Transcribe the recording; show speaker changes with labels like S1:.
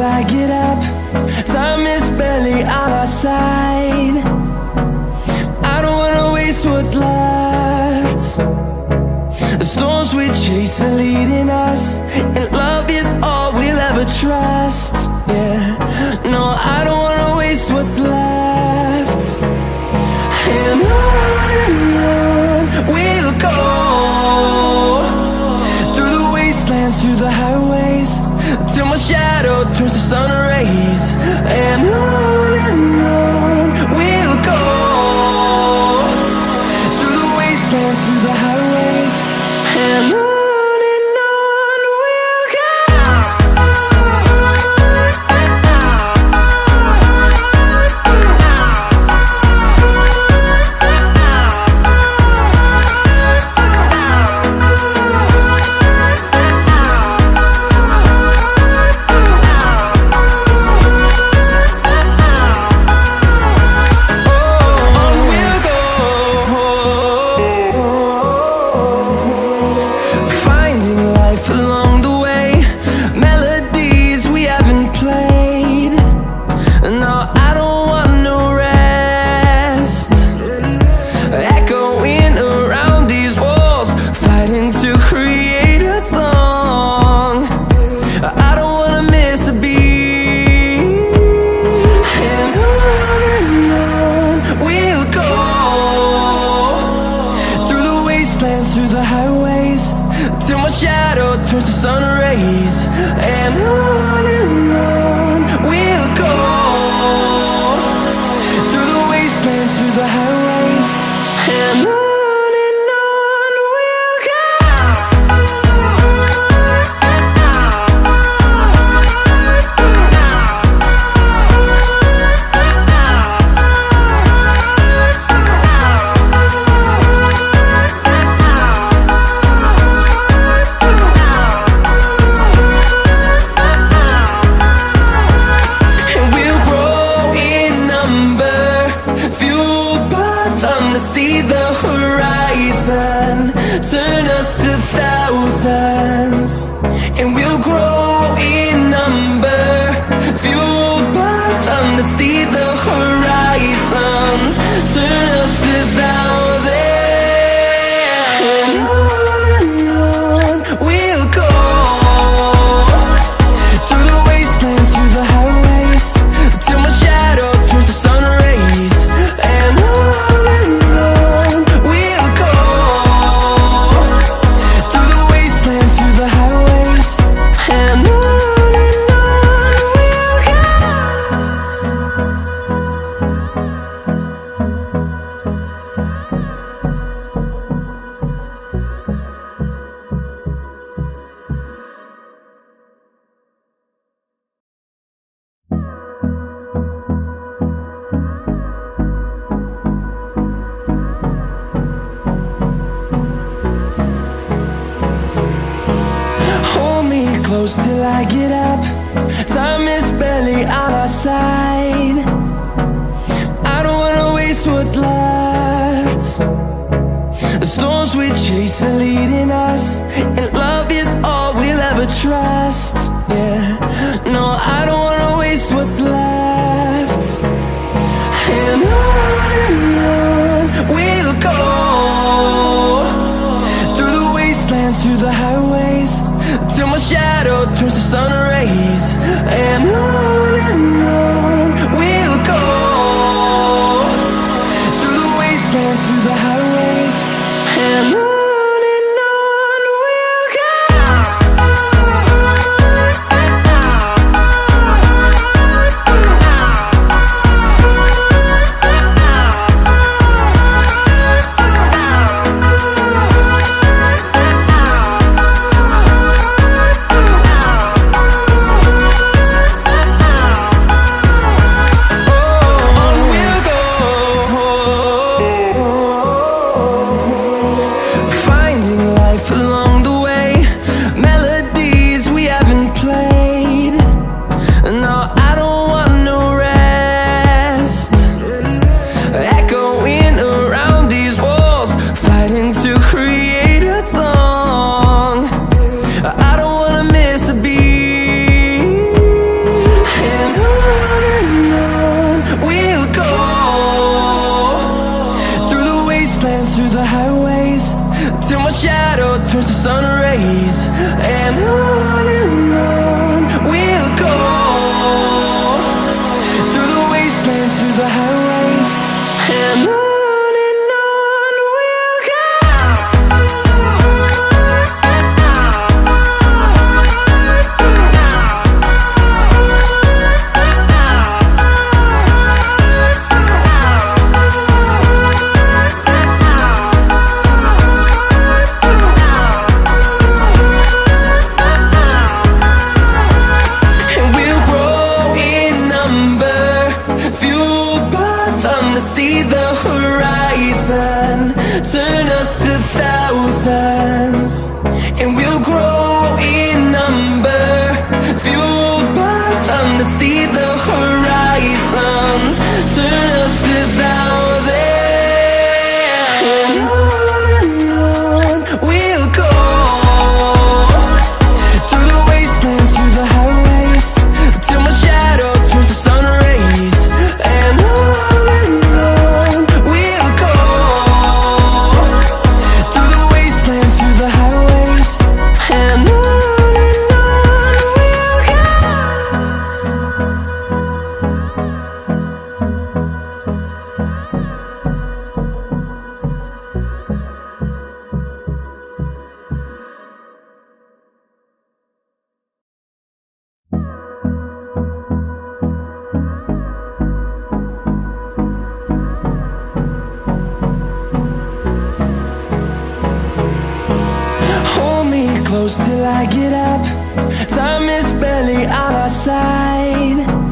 S1: I get up. Time is barely on our side. I don't wanna waste what's left. The storms we chase are leading us, and love is all we'll ever trust. Yeah, no, I don't wanna waste what's left. And on we'll go, through the wastelands, through the highways, till my shadow turns to sun rays. And on we'll go, through the wastelands, through the highways, and on we'll go. Through the highways, till my shadow turns to sun rays. And on we'll go, through the wastelands, through the highways, and on we'll go. See the horizon, turn us to thousands, and we'll grow in number, fueled by them. To see the horizon, turn us to thousands, and on we'll go, through the wastelands, through the highways, till my shadow turns to sun rays. And close till I get up. Time is barely on our side. I don't wanna waste what's left. The storms we chase are leading us, and love is all we'll ever trust. Yeah, no, I don't wanna waste what's left. And on we'll go, through the wastelands, through the highways, till my shadow turns to sun rays. And on fueled by them to see the horizon. Turn us to thousands, and we'll grow in number. Fueled by them to see the horizon. Turn us to thousands, and on we'll go. Through the wastelands, through the highways, till my shadow turns to sun rays. And on we'll go. Through the wastelands, through the highways, and on we'll go. Hold me close till I get up. Time is barely on our side.